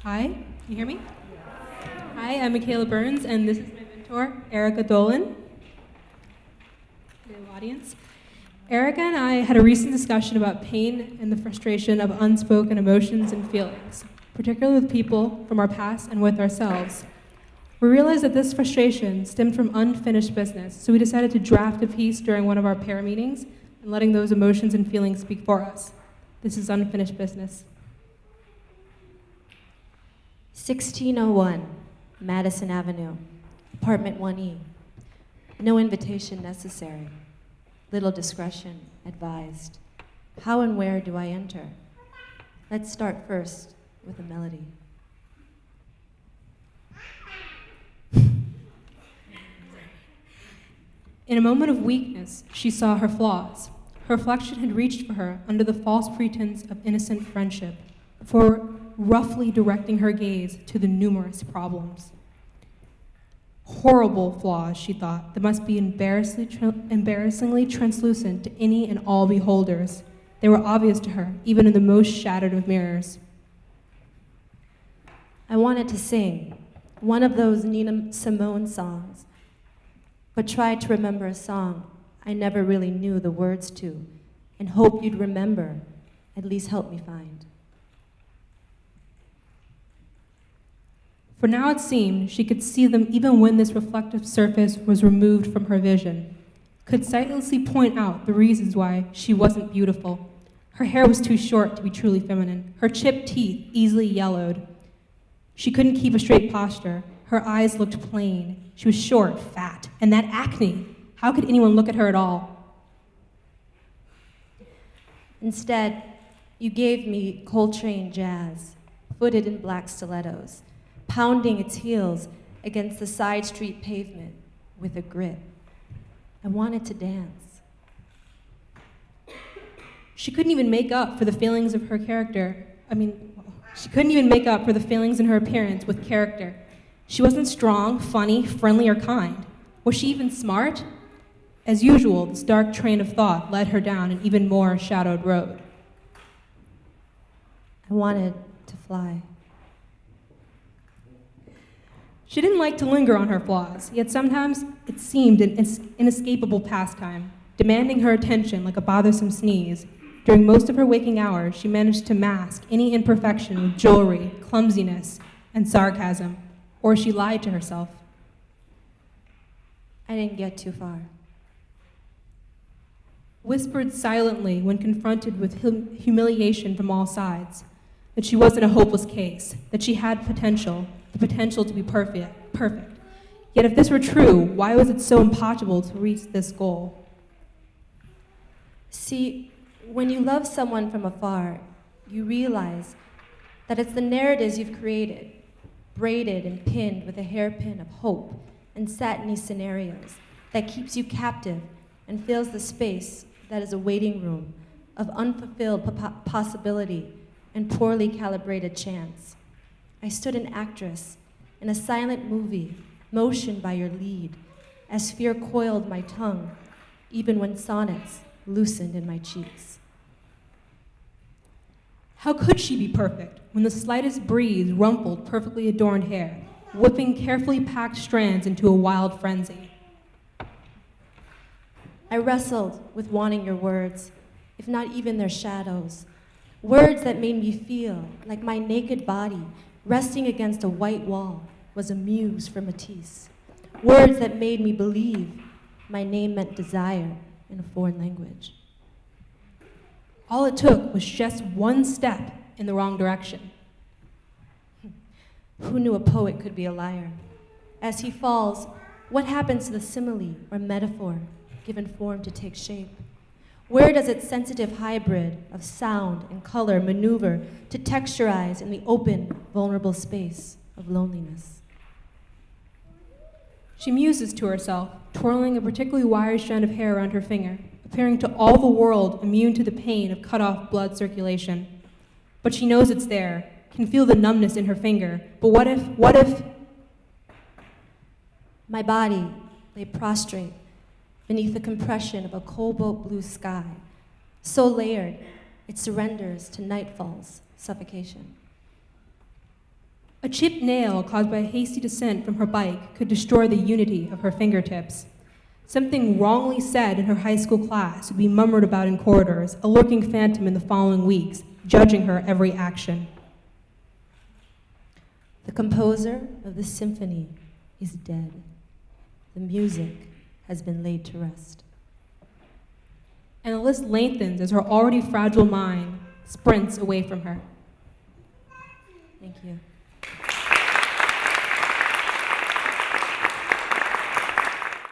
Hi, can you hear me? Hi, I'm Michaela Burns, and this is my mentor, Erica Dolan. Hello, audience. Erica and I had a recent discussion about pain and the frustration of unspoken emotions and feelings, particularly with people from our past and with ourselves. We realized that this frustration stemmed from unfinished business, so we decided to draft a piece during one of our pair meetings and letting those emotions and feelings speak for us. This is unfinished business. 1601 Madison Avenue, apartment 1E. No invitation necessary. Little discretion advised. How and where do I enter? Let's start first with a melody. In a moment of weakness, she saw her flaws. Her reflection had reached for her under the false pretense of innocent friendship, before roughly directing her gaze to the numerous problems. Horrible flaws, she thought, that must be embarrassingly translucent to any and all beholders. They were obvious to her, even in the most shattered of mirrors. I wanted to sing one of those Nina Simone songs, but tried to remember a song I never really knew the words to, and hoped you'd remember, at least help me find. For now it seemed she could see them even when this reflective surface was removed from her vision, could sightlessly point out the reasons why she wasn't beautiful. Her hair was too short to be truly feminine, her chipped teeth easily yellowed. She couldn't keep a straight posture, her eyes looked plain, she was short, fat, and that acne, how could anyone look at her at all? Instead, you gave me Coltrane jazz, footed in black stilettos, pounding its heels against the side street pavement with a grit. I wanted to dance. She couldn't even make up for the failings of her character. She couldn't even make up for the failings in her appearance with character. She wasn't strong, funny, friendly, or kind. Was she even smart? As usual, this dark train of thought led her down an even more shadowed road. I wanted to fly. She didn't like to linger on her flaws, yet sometimes it seemed an inescapable pastime, demanding her attention like a bothersome sneeze. During most of her waking hours, she managed to mask any imperfection with jewelry, clumsiness, and sarcasm, or she lied to herself. I didn't get too far. Whispered silently when confronted with humiliation from all sides, that she wasn't a hopeless case, that she had potential, the potential to be perfect. Yet if this were true, why was it so impossible to reach this goal? See, when you love someone from afar, you realize that it's the narratives you've created, braided and pinned with a hairpin of hope and satiny scenarios, that keeps you captive and fills the space that is a waiting room of unfulfilled possibility and poorly calibrated chance. I stood an actress in a silent movie, motioned by your lead, as fear coiled my tongue, even when sonnets loosened in my cheeks. How could she be perfect when the slightest breeze rumpled perfectly adorned hair, whipping carefully packed strands into a wild frenzy? I wrestled with wanting your words, if not even their shadows. Words that made me feel like my naked body resting against a white wall was a muse for Matisse. Words that made me believe my name meant desire in a foreign language. All it took was just one step in the wrong direction. Who knew a poet could be a liar? As he falls, what happens to the simile or metaphor given form to take shape? Where does its sensitive hybrid of sound and color maneuver to texturize in the open, vulnerable space of loneliness? She muses to herself, twirling a particularly wiry strand of hair around her finger, appearing to all the world immune to the pain of cut-off blood circulation. But she knows it's there, can feel the numbness in her finger. But what if? My body lay prostrate beneath the compression of a cobalt blue sky, so layered it surrenders to nightfall's suffocation. A chipped nail caused by a hasty descent from her bike could destroy the unity of her fingertips. Something wrongly said in her high school class would be murmured about in corridors, a lurking phantom in the following weeks, judging her every action. The composer of the symphony is dead. The music has been laid to rest. And the list lengthens as her already fragile mind sprints away from her. Thank you.